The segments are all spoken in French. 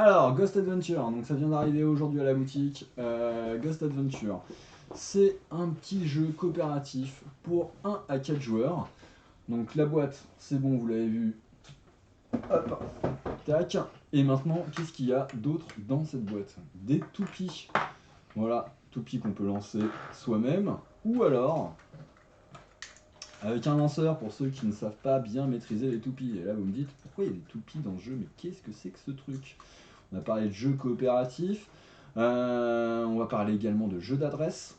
Alors, Ghost Adventure, donc ça vient d'arriver aujourd'hui à la boutique. Ghost Adventure, c'est un petit jeu coopératif pour 1 à 4 joueurs. Donc la boîte, c'est bon, vous l'avez vu. Hop, tac. Et maintenant, qu'est-ce qu'il y a d'autre dans cette boîte? Des toupies. Voilà, toupies qu'on peut lancer soi-même. Ou alors, avec un lanceur pour ceux qui ne savent pas bien maîtriser les toupies. Et là, vous me dites, pourquoi il y a des toupies dans le jeu? Mais qu'est-ce que c'est que ce truc? On a parlé de jeux coopératifs. On va parler également de jeux d'adresse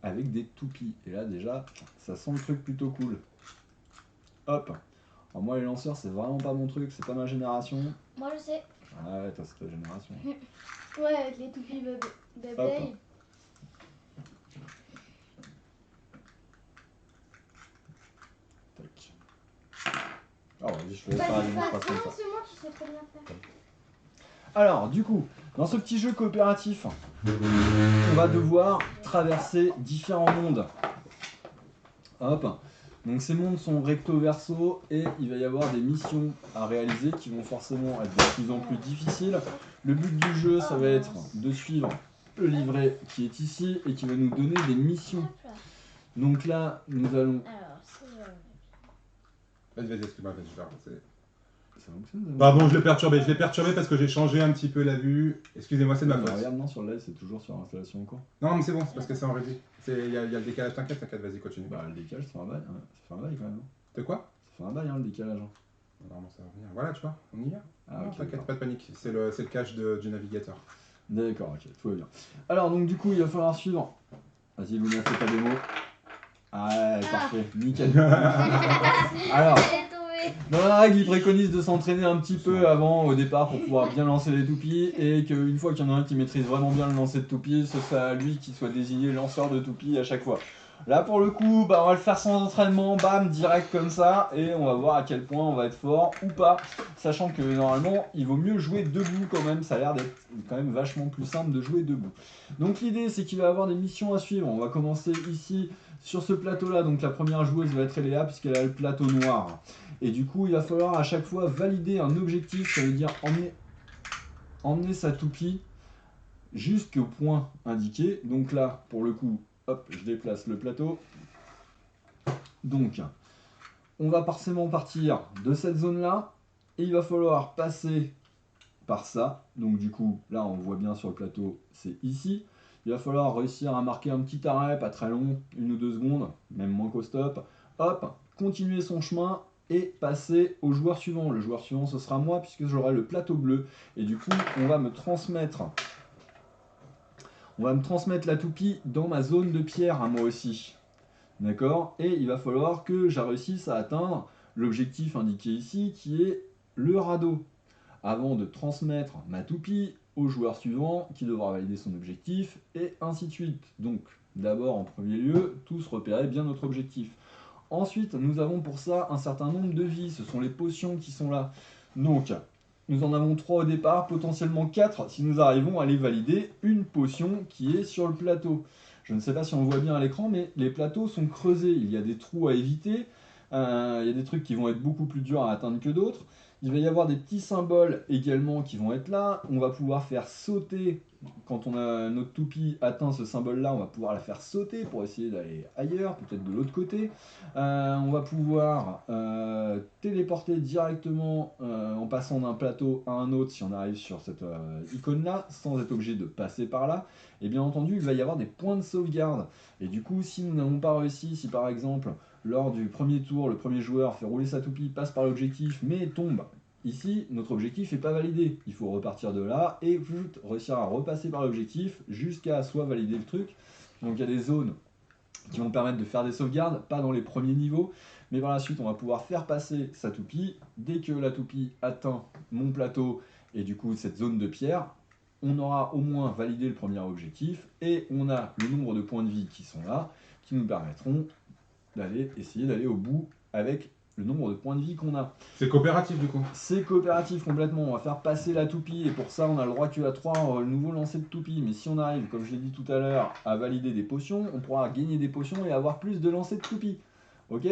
avec des toupies. Et là, déjà, ça sent le truc plutôt cool. Hop. Alors moi, les lanceurs, c'est vraiment pas mon truc, c'est pas ma génération. Moi, je sais. Ah ouais, toi, c'est ta génération. Ouais, avec les toupies Beyblade. Tac. Ah ouais, je vais faire la démonstration. Non, c'est moi qui sais très bien faire. Alors, du coup, dans ce petit jeu coopératif, on va devoir traverser différents mondes. Hop. Donc ces mondes sont recto-verso et il va y avoir des missions à réaliser qui vont forcément être de plus en plus difficiles. Le but du jeu, ça va être de suivre le livret qui est ici et qui va nous donner des missions. Donc là, nous allons... Alors, c'est... Vas-y, excuse-moi, je vais avancer. Ça fonctionne, Pardon, je l'ai perturbé parce que j'ai changé un petit peu la vue. Excusez-moi, c'est de ma faute. Regarde, non, sur le live, c'est toujours sur l'installation en cours. Non, mais c'est bon, c'est parce que c'est en régie. Il y a le décalage, t'inquiète, vas-y, continue. Bah, le décalage, ça fait un bail, hein. Ça fait un bail quand même. De quoi? Ça fait un bail, hein, le décalage. Normalement, ça va revenir. Voilà, tu vois, on y est. Ah, Non, ok, t'inquiète, d'accord. pas de panique. C'est le cache du navigateur. D'accord, ok, tout va bien. Alors, donc, du coup, il va falloir suivre. Vas-y, Luna, fais ta démo. Ah, parfait, nickel. Alors, dans la règle, il préconise de s'entraîner un petit peu avant, au départ, pour pouvoir bien lancer les toupies, et qu'une fois qu'il y en a un qui maîtrise vraiment bien le lancer de toupies, ce soit lui qui soit désigné lanceur de toupies à chaque fois. Là, pour le coup, bah, on va le faire sans entraînement, bam, direct comme ça, et on va voir à quel point on va être fort ou pas, sachant que normalement, il vaut mieux jouer debout quand même, ça a l'air d'être quand même vachement plus simple de jouer debout. Donc l'idée, c'est qu'il va avoir des missions à suivre. On va commencer ici, sur ce plateau-là, donc la première joueuse va être Eléa, puisqu'elle a le plateau noir. Et du coup, il va falloir à chaque fois valider un objectif, ça veut dire emmener sa toupie jusqu'au point indiqué. Donc là, pour le coup, hop, je déplace le plateau. Donc, on va forcément partir de cette zone-là, et il va falloir passer par ça. Donc du coup, là, on voit bien sur le plateau, c'est ici. Il va falloir réussir à marquer un petit arrêt, pas très long, 1 ou 2 secondes, même moins qu'au stop. Hop, continuer son chemin et passer au joueur suivant. Le joueur suivant, ce sera moi, puisque j'aurai le plateau bleu. Et du coup, on va me transmettre la toupie dans ma zone de pierre, à moi aussi. D'accord? Et il va falloir que je réussisse à atteindre l'objectif indiqué ici, qui est le radeau, avant de transmettre ma toupie au joueur suivant, qui devra valider son objectif, et ainsi de suite. Donc, d'abord, en premier lieu, tous repérer bien notre objectif. Ensuite, nous avons pour ça un certain nombre de vies, ce sont les potions qui sont là. Donc, nous en avons 3 au départ, potentiellement 4 si nous arrivons à les valider une potion qui est sur le plateau. Je ne sais pas si on le voit bien à l'écran, mais les plateaux sont creusés, il y a des trous à éviter, il y a des trucs qui vont être beaucoup plus durs à atteindre que d'autres. Il va y avoir des petits symboles également qui vont être là. On va pouvoir faire sauter, quand on a notre toupie atteint ce symbole-là, on va pouvoir la faire sauter pour essayer d'aller ailleurs, peut-être de l'autre côté. On va pouvoir téléporter directement en passant d'un plateau à un autre si on arrive sur cette icône-là, sans être obligé de passer par là. Et bien entendu, il va y avoir des points de sauvegarde. Et du coup, si nous n'avons pas réussi, si par exemple, lors du premier tour, le premier joueur fait rouler sa toupie, passe par l'objectif, mais tombe ici, notre objectif n'est pas validé. Il faut repartir de là et réussir à repasser par l'objectif jusqu'à soit valider le truc. Donc il y a des zones qui vont permettre de faire des sauvegardes, pas dans les premiers niveaux, mais par la suite on va pouvoir faire passer sa toupie. Dès que la toupie atteint mon plateau et du coup cette zone de pierre, on aura au moins validé le premier objectif et on a le nombre de points de vie qui sont là, qui nous permettront essayer d'aller au bout avec le nombre de points de vie qu'on a. C'est coopératif du coup? C'est coopératif complètement, on va faire passer la toupie et pour ça on a le droit qu'à 3 nouveaux lancers de toupie, mais si on arrive, comme je l'ai dit tout à l'heure, à valider des potions, on pourra gagner des potions et avoir plus de lancers de toupie. Ok?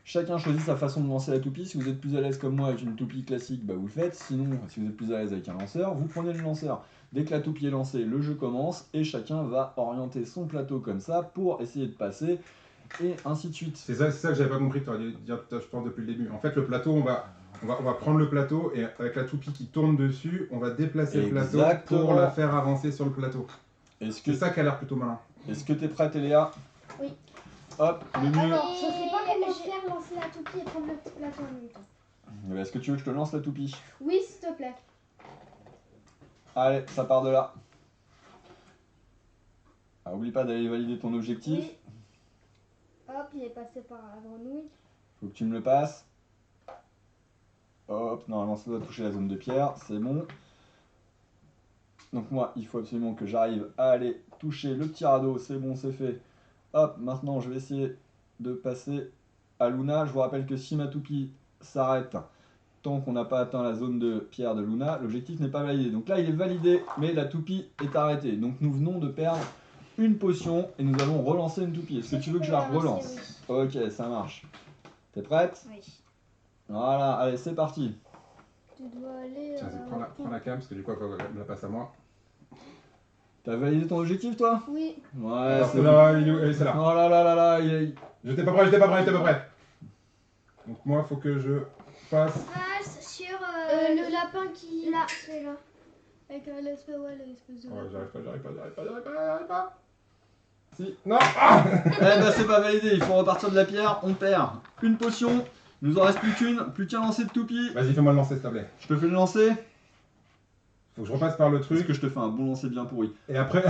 Chacun choisit sa façon de lancer la toupie. Si vous êtes plus à l'aise comme moi avec une toupie classique, bah vous le faites. Sinon, si vous êtes plus à l'aise avec un lanceur, vous prenez le lanceur. Dès que la toupie est lancée, le jeu commence et chacun va orienter son plateau comme ça pour essayer de passer et ainsi de suite. C'est ça que j'avais pas compris que tu aurais dû dire, je pense, depuis le début. En fait, le plateau, on va prendre le plateau et avec la toupie qui tourne dessus, on va déplacer le plateau pour la faire avancer sur le plateau. C'est ça qui a l'air plutôt malin. Est-ce que tu es prête, Eléa? Oui. Hop, le mieux. Alors, je sais pas comment faire lancer la toupie et prendre le petit plateau en même temps. Est-ce que tu veux que je te lance la toupie? Oui, s'il te plaît. Allez, ça part de là. Ah, oublie pas d'aller valider ton objectif. Oui. Hop, il est passé par la grenouille. Faut que tu me le passes. Hop, normalement ça doit toucher la zone de pierre, c'est bon. Donc moi, il faut absolument que j'arrive à aller toucher le petit radeau, c'est bon, c'est fait. Hop, maintenant je vais essayer de passer à Luna. Je vous rappelle que si ma toupie s'arrête tant qu'on n'a pas atteint la zone de pierre de Luna, l'objectif n'est pas validé. Donc là il est validé, mais la toupie est arrêtée. Donc nous venons de perdre une potion et nous allons relancer une toupie. Est-ce que tu veux que je la relance? Ok, ça marche. T'es prête? Oui. Voilà, allez, c'est parti. Tu dois aller. Tiens, prends la cam parce que du coup, elle me la passe à moi. T'as validé ton objectif, toi? Oui. Ouais, Alors, c'est là, c'est là. Oh là là là là, J'étais pas prêt. Donc moi, faut que je passe. Passe sur le lapin qui. Là, celui-là. Avec l'espèce de. Ouais, j'arrive pas. Si, non. Eh ben c'est pas validé, il faut repartir de la pierre, on perd une potion, il nous en reste plus qu'un lancer de toupie. Vas-y, fais-moi le lancer, s'il te plaît. Je te fais le lancer? Faut que je repasse par le Est-ce truc. que je te fais un bon lancer bien pourri? Et après.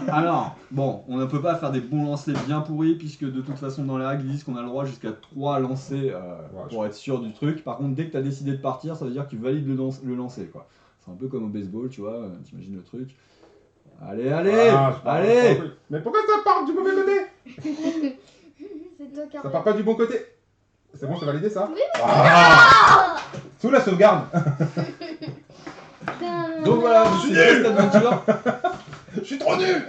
Alors, bon, on ne peut pas faire des bons lancers bien pourris, puisque de toute façon dans les règles ils disent qu'on a le droit jusqu'à 3 lancers pour être sûr du truc. Par contre, dès que tu as décidé de partir, ça veut dire que tu valides le lancer, quoi. C'est un peu comme au baseball, tu vois, t'imagines le truc. Allez, allez. Mais pourquoi ça part du mauvais côté? C'est toi qui Ça part pas du bon côté. C'est bon, c'est validé ça? Oui. Sous la sauvegarde. Donc voilà, je suis cette aventure. Je suis trop nul.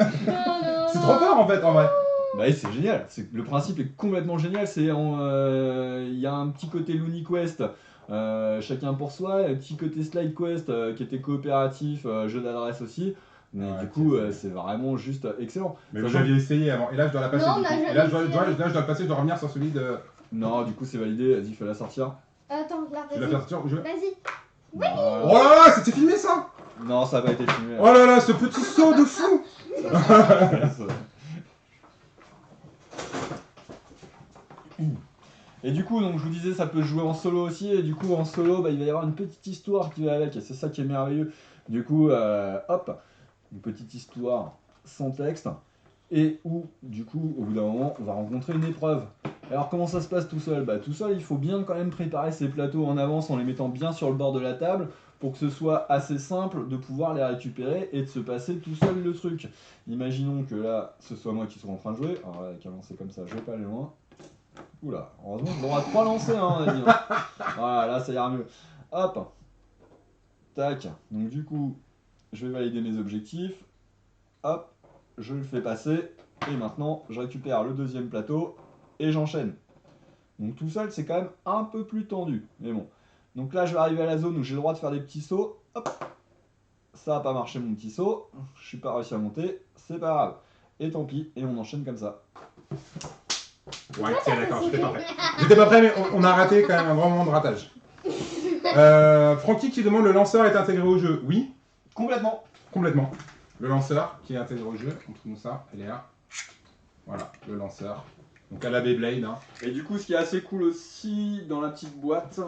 C'est trop fort en fait, en vrai. Bah oui, c'est génial. Le principe est complètement génial. Il y a un petit côté Looney Quest, chacun pour soi, un petit côté Slide Quest qui était coopératif, jeu d'adresse aussi. Mais Ouais, du coup, c'est vraiment juste excellent. Mais vous aviez essayé avant. Et là, je dois la passer. Non, du on coup. a Et jamais là, je dois le passer, je dois revenir sur celui de. Non, du coup, c'est validé. Vas-y, fais-la sortir. Attends, là, Je vais la vas-y. faire sortir. Vas-y. Voilà. Oh là là, c'était filmé ça? Non, ça n'a pas été filmé. Oh là là, ce petit saut de fou. Et du coup, donc je vous disais, ça peut se jouer en solo aussi. Et du coup, en solo, bah, il va y avoir une petite histoire qui va avec. Et c'est ça qui est merveilleux. Du coup, hop, une petite histoire sans texte. Et où, du coup, au bout d'un moment, on va rencontrer une épreuve. Alors, comment ça se passe tout seul? Bah, tout seul, il faut bien quand même préparer ses plateaux en avance en les mettant bien sur le bord de la table pour que ce soit assez simple de pouvoir les récupérer et de se passer tout seul le truc. Imaginons que là, ce soit moi qui sois en train de jouer. Alors, avec un lancer comme ça, je vais pas aller loin. Oula, heureusement que j'aurai 3 lancers, hein, on a dit, hein. Voilà, là, ça ira mieux. Hop. Tac. Donc, du coup, je vais valider mes objectifs. Hop. Je le fais passer. Et maintenant, je récupère le deuxième plateau. Et j'enchaîne. Donc, tout seul, c'est quand même un peu plus tendu. Mais bon. Donc là, je vais arriver à la zone où j'ai le droit de faire des petits sauts. Hop. Ça n'a pas marché, mon petit saut. Je suis pas réussi à monter. C'est pas grave. Et tant pis. Et on enchaîne comme ça. Ouais, c'est d'accord, j'étais pas prêt. J'étais pas prêt, mais on a raté quand même un grand moment de ratage. Francky qui demande le lanceur est intégré au jeu. Oui, Complètement. complètement. Le lanceur qui est intégré au jeu, montre-nous ça, elle est là. Voilà, le lanceur. Donc à la Beyblade. Hein. Et du coup, ce qui est assez cool aussi dans la petite boîte,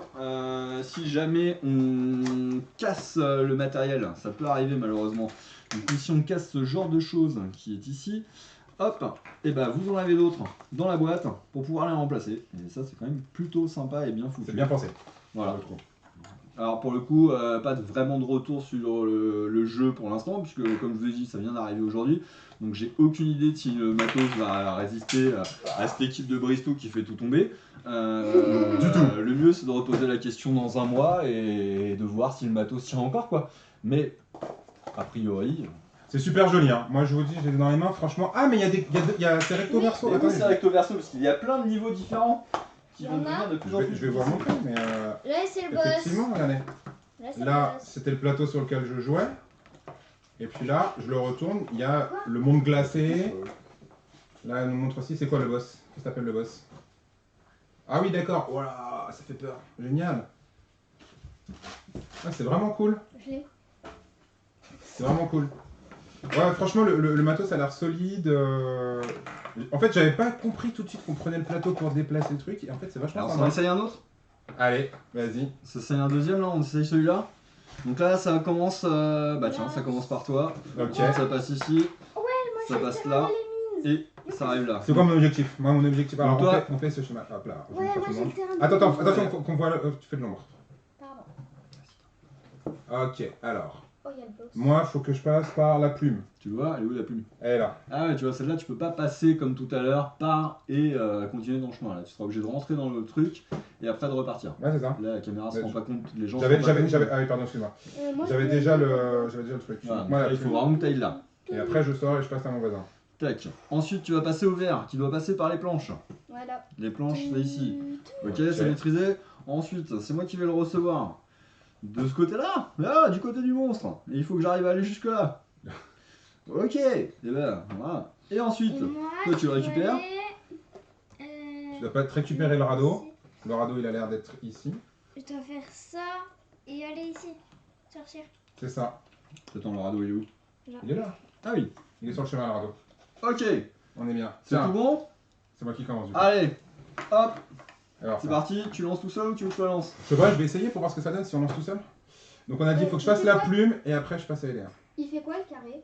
si jamais on casse le matériel, ça peut arriver malheureusement. Donc si on casse ce genre de choses qui est ici, hop, et ben vous en avez d'autres dans la boîte pour pouvoir les remplacer. Et ça, c'est quand même plutôt sympa et bien foutu. C'est bien pensé. Voilà. Je trouve. Alors pour le coup, pas vraiment de retour sur le jeu pour l'instant, puisque comme je vous ai dit, ça vient d'arriver aujourd'hui. Donc j'ai aucune idée de si le matos va résister à cette équipe de Bristow qui fait tout tomber. Du tout. Le mieux c'est de reposer la question dans un mois et de voir si le matos tient encore, quoi. Mais a priori... C'est super joli, hein. Moi je vous dis, j'ai dans les mains, franchement. Ah, mais il y a c'est recto verso. Et oui, c'est recto verso, parce qu'il y a plein de niveaux différents qui vont devenir de plus en plus. Je vais vous remontrer, mais là c'est le boss. effectivement, regardez. Là, c'était le plateau sur lequel je jouais. Et puis là, je le retourne, il y a le monde glacé. Là, elle nous montre aussi, c'est quoi le boss? Qu'est-ce que t'appelles le boss? Ah oui, d'accord. Voilà, ça fait peur. Génial. Ah, c'est vraiment cool. C'est vraiment cool. Ouais, franchement, le matos, ça a l'air solide. En fait, j'avais pas compris tout de suite qu'on prenait le plateau pour déplacer le truc. Et en fait, c'est vachement Alors, sympa. on essaye un autre? Allez, vas-y. Ça c'est un deuxième là, on essaye celui-là. Donc là ça commence, bah tiens ça commence par toi. Ok. Ça passe ici, ça passe là et ça arrive là. C'est quoi mon objectif? Moi mon objectif, alors toi... on fait ce chemin. Hop là. Ouais, moi j'ai le terrain. Attends, attention qu'on voit, tu fais de l'ombre. Pardon. Ok, alors. Oh, il y a le boss. Moi faut que je passe par la plume. Tu vois, elle est où la plume? Elle est là. Ah ouais, tu vois, celle-là tu peux pas passer comme tout à l'heure par et continuer dans le chemin là. Tu seras obligé de rentrer dans le truc et après de repartir. Ouais, c'est ça. Là la caméra se rend pas compte, les gens J'avais, se rendent pas compte. ah oui, pardon, excuse-moi. Moi, J'avais déjà le truc. Voilà, Moi, il faut vraiment que tu ailles là. Et après je sors et je passe à mon voisin. Tac. Ensuite tu vas passer au vert qui doit passer par les planches. Voilà. Les planches c'est ici. Ok, c'est maîtrisé. Ensuite, c'est moi qui vais le recevoir. De ce côté-là, là, du côté du monstre. Et il faut que j'arrive à aller jusque là. Ok, et ben voilà. Et ensuite, toi tu le récupères. Tu dois pas te récupérer le radeau. Le radeau il a l'air d'être ici. Je dois faire ça et aller ici. Sortir. C'est ça. Attends, le radeau il est où? Il est là. Ah oui. Il est sur le chemin le radeau. Ok, On est bien. c'est tout bon? C'est moi qui commence du coup. Allez, hop, Alors, c'est parti. Tu lances tout seul ou tu veux que je te lance? je sais pas, je vais essayer pour voir ce que ça donne si on lance tout seul. Donc on a dit il faut que je fasse la plume et après je passe à LR. Il fait quoi le carré?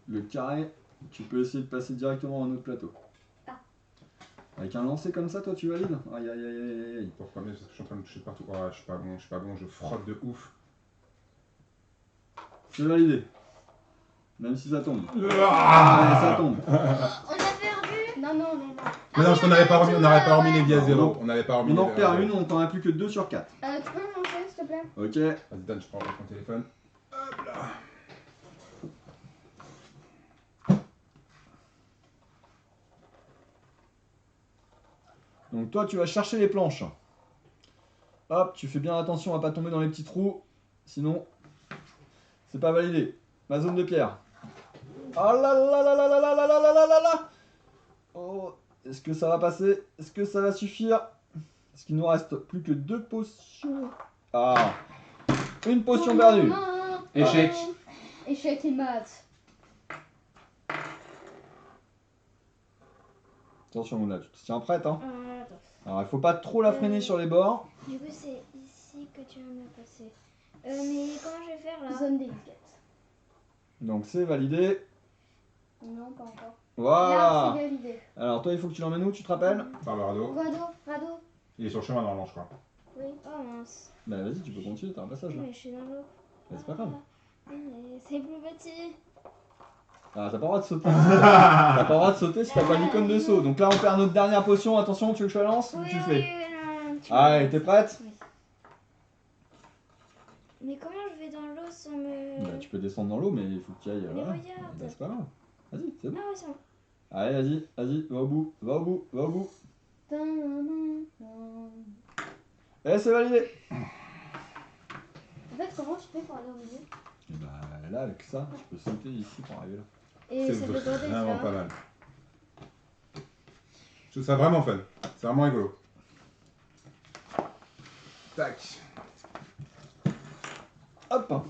Le carré, tu peux essayer de passer directement à un autre plateau. Ah. Avec un lancer comme ça, toi tu valides? Aïe aïe aïe aïe aïe. Pourquoi? Mais parce que je suis en train de toucher de partout. Oh, je suis pas bon, je frotte de ouf. C'est validé. Même si ça tombe. Ah Allez, ça tombe. On a perdu. Non. Mais non, parce qu'on n'avait pas remis les vies à zéro. On n'avait pas remis On les en vies à perd zéro. une, on t'en a plus que 2 sur 4. Tu peux me lancer s'il te plaît? Ok. Vas-y Dan, je prends ton téléphone. Hop là. Donc toi tu vas chercher les planches. Hop, tu fais bien attention à pas tomber dans les petits trous. Sinon, c'est pas validé. Ma zone de pierre. Ah là là là là là là là là là là là là. Oh, est-ce que ça va passer? Est-ce que ça va suffire? Est-ce qu'il nous reste plus que 2 potions? Ah, une potion perdue. Échec. Échec et maths. Attention Mouna, tu te tiens prête hein. Attends. Alors il faut pas trop la freiner sur les bords. Du coup, c'est ici que tu vas me passer. Mais comment je vais faire là? Zone délicate. Donc c'est validé. Non, pas encore. Là, Voilà. c'est validé. Alors toi il faut que tu l'emmènes où, tu te rappelles? Par le radeau. Radeau. Il est sur le chemin normalement, je crois. Oui. Oh mince. Bah vas-y, tu peux continuer, t'as un passage là. Mais je suis dans l'eau. Bah, c'est pas grave. Mais c'est plus petit. Ah, t'as pas le droit de sauter. T'as pas le droit de sauter si t'as pas l'icône de saut. Donc là, on perd notre dernière potion. Attention, tu veux que je la lance ou tu le fais? Non, Allez, t'es prête? Oui. Mais comment je vais dans l'eau sans me... Bah, tu peux descendre dans l'eau, mais il faut que tu ailles. Mais Voilà. regarde. Bah, c'est pas grave. Vas-y, c'est bon. Ah ouais, c'est bon. Allez, vas-y, vas-y, va au bout, va au bout, va au bout. Et c'est validé. En fait, comment tu fais pour aller au milieu? Et bah là, avec ça, je peux sauter ici pour arriver là. Et C'est ça fait quoi vraiment pas mal. Je trouve ça vraiment fun. C'est vraiment rigolo. Tac. Hop.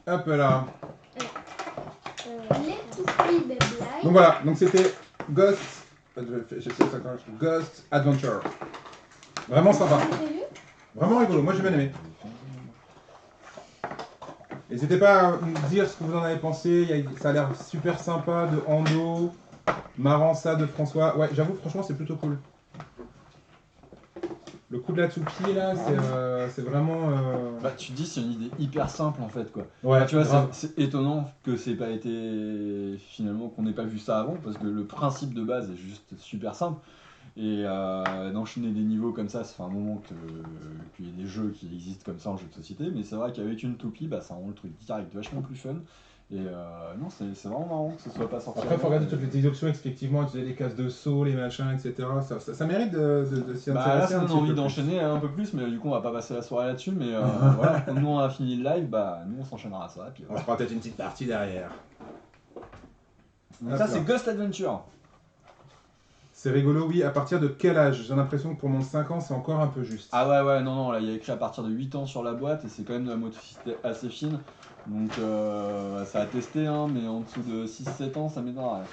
Hop là. Les toupies de blague. Donc voilà, donc c'était Ghost. Ghost Adventure. Vraiment sympa. Vraiment rigolo, moi j'ai bien aimé. N'hésitez pas à me dire ce que vous en avez pensé, ça a l'air super sympa de Ando, marrant ça de François. Ouais, j'avoue, franchement, c'est plutôt cool. Le coup de la toupie là, c'est vraiment. Bah, tu te dis, c'est une idée hyper simple en fait quoi. Ouais, Bah, tu vois, grave. c'est étonnant que c'est pas été finalement qu'on n'ait pas vu ça avant parce que le principe de base est juste super simple. Et d'enchaîner des niveaux comme ça fait un moment qu'il y a des jeux qui existent comme ça en jeu de société, mais c'est vrai qu'avec une toupie, bah, ça rend le truc direct vachement plus fun. Et non, c'est vraiment marrant que ce soit pas sorti. Après, il faut regarder toutes les petites options, effectivement, utiliser les cases de saut, les machins, etc. Ça mérite de s'y intéresser. Là, ça donne envie d'enchaîner un peu plus, mais du coup, on va pas passer la soirée là-dessus. Mais voilà, comme nous on a fini le live, bah nous on s'enchaînera à ça. Puis, on fera peut-être une petite partie derrière. Donc ça, c'est Ghost Adventure. C'est rigolo, oui. À partir de quel âge? J'ai l'impression que pour mon 5 ans, c'est encore un peu juste. Ah ouais, non, là, il y a écrit à partir de 8 ans sur la boîte, et c'est quand même de la motricité assez fine. Donc ça a testé, hein, mais en dessous de 6-7 ans, ça m'étonnerait.